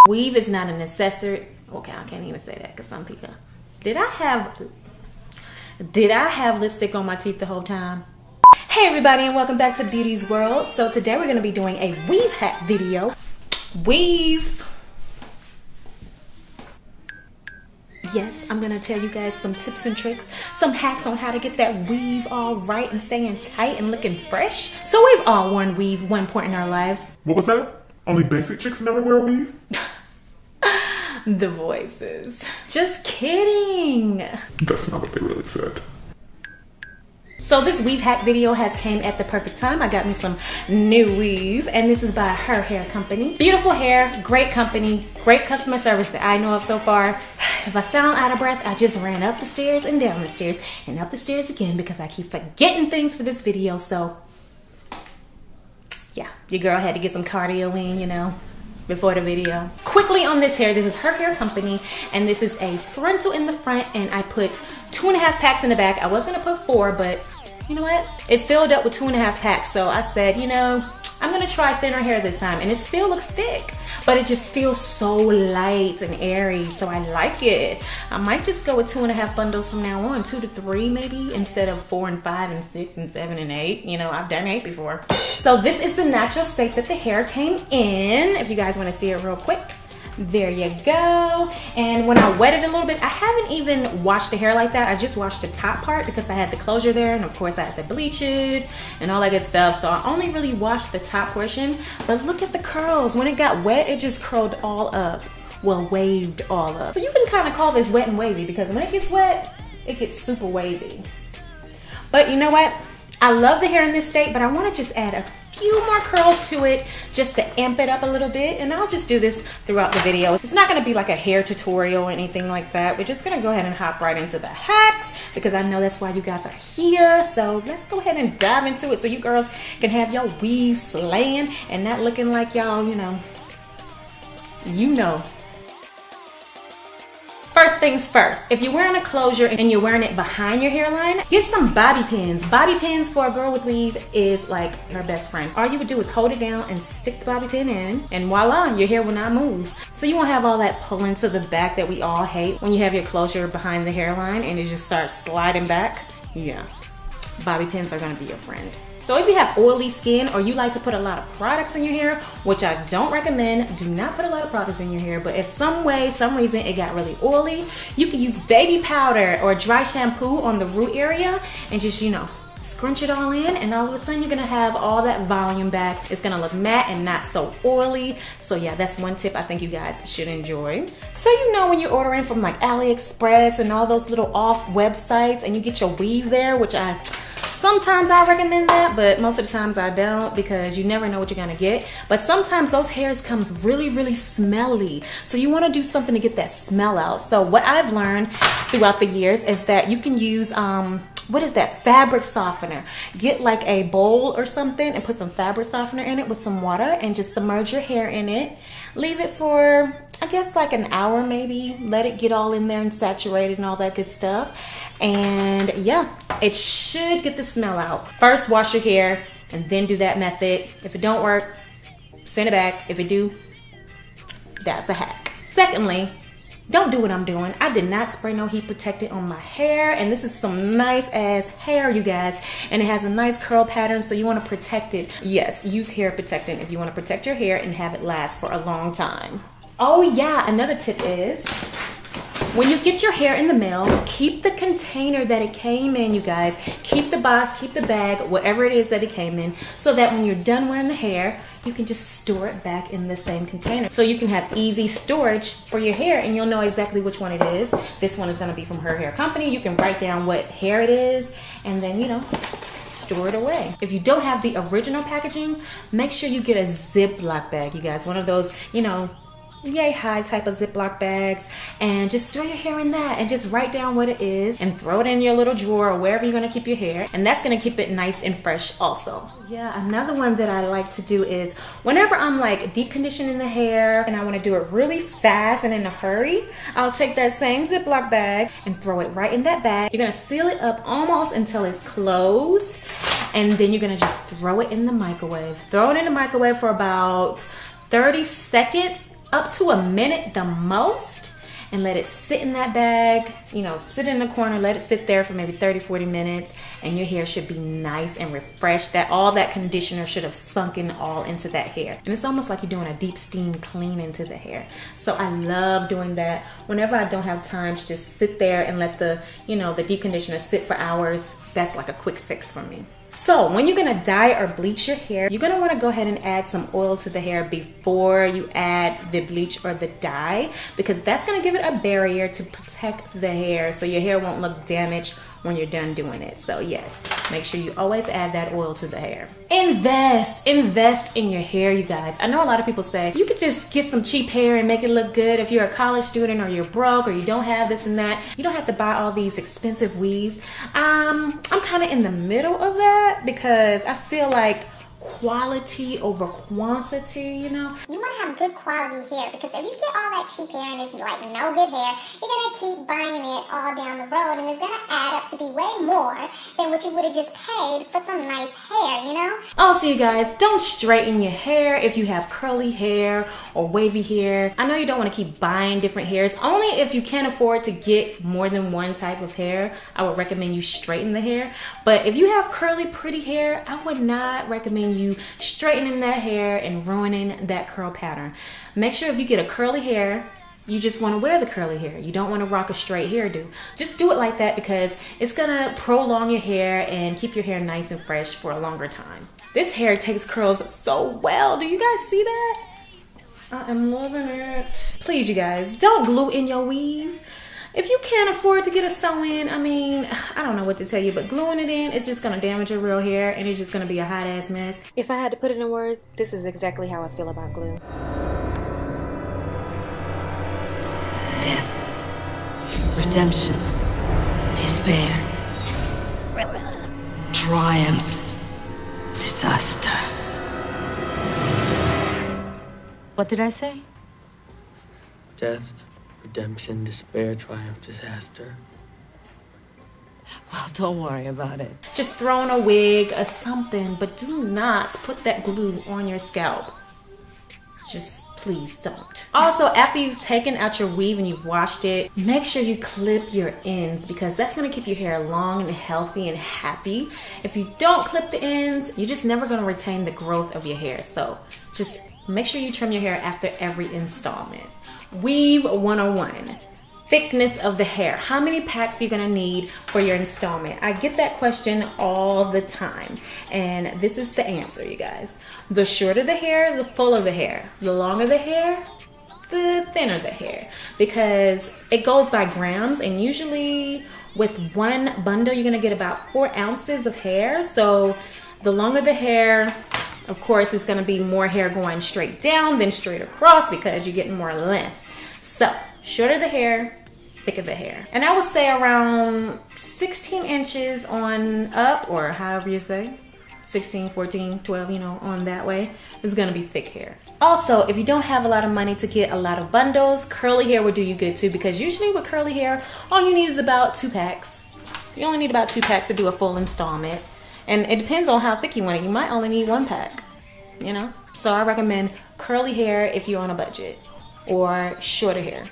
Weave is not a necessity. Okay, I can't even say that because some people. Did I have lipstick on my teeth the whole time? Hey everybody, and welcome back to Beauty's World. So today we're going to be doing a weave hack video. Weave. Yes, I'm going to tell you guys some tips and tricks, some hacks on how to get that weave all right and staying tight and looking fresh. So we've all worn weave at one point in our lives. What was that? Only basic chicks never wear weave? The voices. Just kidding. That's not what they really said. So this weave hack video has came at the perfect time. I got me some new weave, and this is by Her Hair Company. Beautiful hair, great company, great customer service that I know of so far. If I sound out of breath, I just ran up the stairs and down the stairs and up the stairs again because I keep forgetting things for this video. So yeah, your girl had to get some cardio in, you know, before the video. Quickly on this hair, this is Her Hair Company, and this is a frontal in the front, and I put 2.5 packs in the back. I was gonna put 4, but you know what? It filled up with 2.5 packs, so I said, you know, I'm gonna try thinner hair this time, and it still looks thick, but it just feels so light and airy, so I like it. I might just go with 2.5 bundles from now on, 2 to 3 maybe, instead of 4 and 5 and 6 and 7 and 8. You know, I've done 8 before. So this is the natural state that the hair came in. If you guys wanna see it real quick. There you go. And when I wet it a little bit, I haven't even washed the hair like that. I just washed the top part because I had the closure there, and of course I had to bleach it and all that good stuff. So I only really washed the top portion, but look at the curls. When it got wet, it just curled all up. Well, waved all up. So you can kind of call this wet and wavy because when it gets wet, it gets super wavy. But you know what? I love the hair in this state, but I want to just add a few more curls to it just to amp it up a little bit, and I'll just do this throughout the video. It's not going to be like a hair tutorial or anything like that. We're just going to go ahead and hop right into the hacks because I know that's why you guys are here. So let's go ahead and dive into it so you girls can have your weave slaying and not looking like y'all, you know. First things first, if you're wearing a closure and you're wearing it behind your hairline, get some bobby pins. Bobby pins for a girl with weave is like her best friend. All you would do is hold it down and stick the bobby pin in, and voila, your hair will not move. So you won't have all that pulling to the back that we all hate when you have your closure behind the hairline and it just starts sliding back. Yeah, bobby pins are gonna be your friend. So if you have oily skin or you like to put a lot of products in your hair, which I don't recommend, do not put a lot of products in your hair, but if some reason it got really oily, you can use baby powder or dry shampoo on the root area and just, you know, scrunch it all in, and all of a sudden you're gonna have all that volume back. It's gonna look matte and not so oily. So yeah, that's one tip I think you guys should enjoy. So you know, when you're ordering from like AliExpress and all those little off websites and you get your weave there, which sometimes I recommend that, but most of the times I don't because you never know what you're gonna get. But sometimes those hairs comes really, really smelly. So you wanna do something to get that smell out. So what I've learned throughout the years is that you can use, what is that? Fabric softener. Get like a bowl or something and put some fabric softener in it with some water and just submerge your hair in it. Leave it for, I guess, like an hour maybe. Let it get all in there and saturated and all that good stuff. And yeah, it should get the smell out. First, wash your hair and then do that method. If it don't work, send it back. If it do, that's a hack. Secondly, don't do what I'm doing. I did not spray no heat protectant on my hair, and this is some nice ass hair, you guys, and it has a nice curl pattern, so you want to protect it. Yes, use hair protectant if you want to protect your hair and have it last for a long time. Oh yeah, another tip is when you get your hair in the mail, keep the container that it came in, you guys. Keep the box, keep the bag, whatever it is that it came in, so that when you're done wearing the hair, you can just store it back in the same container. So you can have easy storage for your hair and you'll know exactly which one it is. This one is gonna be from Her Hair Company. You can write down what hair it is and then, you know, store it away. If you don't have the original packaging, make sure you get a Ziploc bag, you guys. One of those, you know, yay high type of Ziploc bags, and just throw your hair in that and just write down what it is and throw it in your little drawer or wherever you're gonna keep your hair, and that's gonna keep it nice and fresh also. Yeah, another one that I like to do is whenever I'm like deep conditioning the hair and I want to do it really fast and in a hurry, I'll take that same Ziploc bag and throw it right in that bag. You're gonna seal it up almost until it's closed, and then you're gonna just throw it in the microwave. Throw it in the microwave for about 30 seconds up to a minute the most, and let it sit in that bag, you know, sit in the corner, let it sit there for maybe 30-40 minutes, and your hair should be nice and refreshed. That all that conditioner should have sunken all into that hair, and it's almost like you're doing a deep steam clean into the hair. So I love doing that whenever I don't have time to just sit there and let the, you know, the deep conditioner sit for hours. That's like a quick fix for me. So when you're gonna dye or bleach your hair, you're gonna wanna go ahead and add some oil to the hair before you add the bleach or the dye, because that's gonna give it a barrier to protect the hair so your hair won't look damaged when you're done doing it. So yes, make sure you always add that oil to the hair. Invest in your hair, you guys. I know a lot of people say you could just get some cheap hair and make it look good. If you're a college student or you're broke or you don't have this and that, you don't have to buy all these expensive weaves. I'm kind of in the middle of that because I feel like quality over quantity, you know? You want to have good quality hair, because if you get all that cheap hair and it's like no good hair, you're going to keep buying it all down the road, and it's going to add up to be way more than what you would have just paid for some nice hair, you know? Also, you guys, don't straighten your hair if you have curly hair or wavy hair. I know you don't want to keep buying different hairs. Only if you can't afford to get more than one type of hair, I would recommend you straighten the hair. But if you have curly, pretty hair, I would not recommend you straightening that hair and ruining that curl pattern. Make sure if you get a curly hair, you just want to wear the curly hair. You don't want to rock a straight hairdo. Just do it like that because it's gonna prolong your hair and keep your hair nice and fresh for a longer time. This hair takes curls so well. Do you guys see that? I am loving it. Please, you guys, don't glue in your weave. If you can't afford to get a sew-in, I mean, I don't know what to tell you, but gluing it in, it's just gonna damage your real hair and it's just gonna be a hot ass mess. If I had to put it in words, this is exactly how I feel about glue. Death, redemption, despair, triumph, disaster. What did I say? Death, redemption, despair, triumph, disaster. Well, don't worry about it. Just throw on a wig or something, but do not put that glue on your scalp. Just please don't. Also, after you've taken out your weave and you've washed it, make sure you clip your ends because that's gonna keep your hair long and healthy and happy. If you don't clip the ends, you're just never gonna retain the growth of your hair. So just make sure you trim your hair after every installment. Weave 101. Thickness of the hair. How many packs are you gonna need for your installment? I get that question all the time, and this is the answer, you guys. The shorter the hair, the fuller the hair. The longer the hair, the thinner the hair, because it goes by grams, and usually with one bundle you're gonna get about 4 ounces of hair. So the longer the hair, of course, it's gonna be more hair going straight down than straight across because you're getting more length. So, shorter the hair, thicker the hair. And I would say around 16 inches on up, or however you say, 16, 14, 12, you know, on that way, is gonna be thick hair. Also, if you don't have a lot of money to get a lot of bundles, curly hair will do you good too, because usually with curly hair, all you need is about 2 packs. You only need about 2 packs to do a full installment. And it depends on how thick you want it. You might only need 1 pack, you know? So I recommend curly hair if you're on a budget, or shorter hair.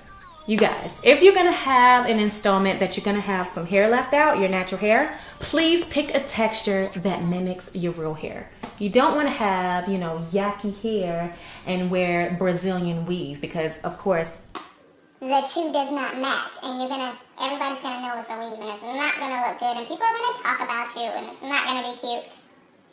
You guys, if you're gonna have an installment that you're gonna have some hair left out, your natural hair, please pick a texture that mimics your real hair. You don't wanna have, you know, yucky hair and wear Brazilian weave because, of course, The two does not match, and everybody's gonna know it's a weave, and it's not gonna look good, and people are gonna talk about you, and it's not gonna be cute.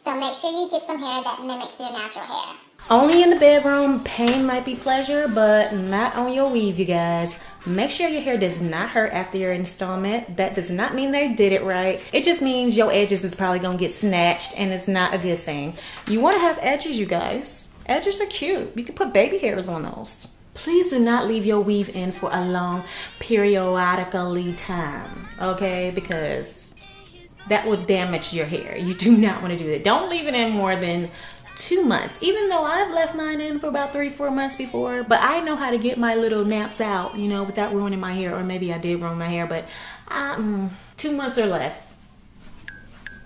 So make sure you get some hair that mimics your natural hair. only in the bedroom, pain might be pleasure, but not on your weave, you guys. Make sure your hair does not hurt after your installment. That does not mean they did it right. It just means your edges is probably gonna get snatched, and it's not a good thing. You wanna have edges, you guys. Edges are cute. You can put baby hairs on those. Please do not leave your weave in for a long periodically time, okay? Because that will damage your hair. You do not want to do that. Don't leave it in more than 2 months, even though I've left mine in for about 3-4 months before, but I know how to get my little naps out, you know, without ruining my hair, or maybe I did ruin my hair, but 2 months or less.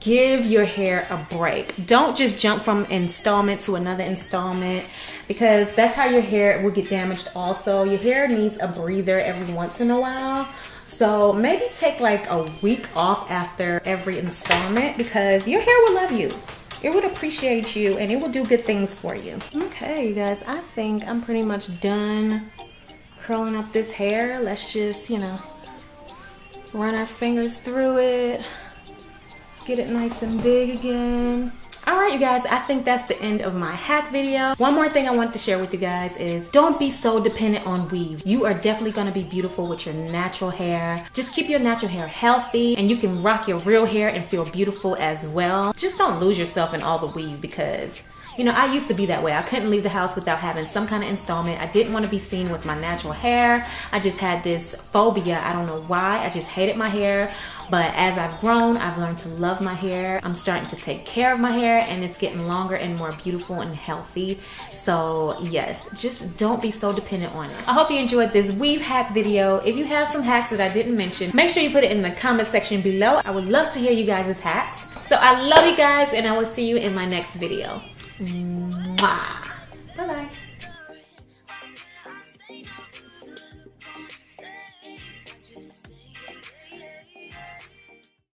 Give your hair a break. Don't just jump from installment to another installment, because that's how your hair will get damaged also. Your hair needs a breather every once in a while. So maybe take like a week off after every installment, because your hair will love you. It would appreciate you and it will do good things for you. Okay, you guys, I think I'm pretty much done curling up this hair. Let's just, you know, run our fingers through it. Get it nice and big again. All right, you guys, I think that's the end of my hack video. One more thing I wanted to share with you guys is don't be so dependent on weave. You are definitely gonna be beautiful with your natural hair. Just keep your natural hair healthy, and you can rock your real hair and feel beautiful as well. Just don't lose yourself in all the weave, because you know, I used to be that way. I couldn't leave the house without having some kind of installment. I didn't want to be seen with my natural hair. I just had this phobia. I don't know why. I just hated my hair. But as I've grown, I've learned to love my hair. I'm starting to take care of my hair, and it's getting longer and more beautiful and healthy. So yes, just don't be so dependent on it. I hope you enjoyed this weave hack video. If you have some hacks that I didn't mention, make sure you put it in the comment section below. I would love to hear you guys' hacks. So I love you guys, and I will see you in my next video. Mwah. Bye-bye.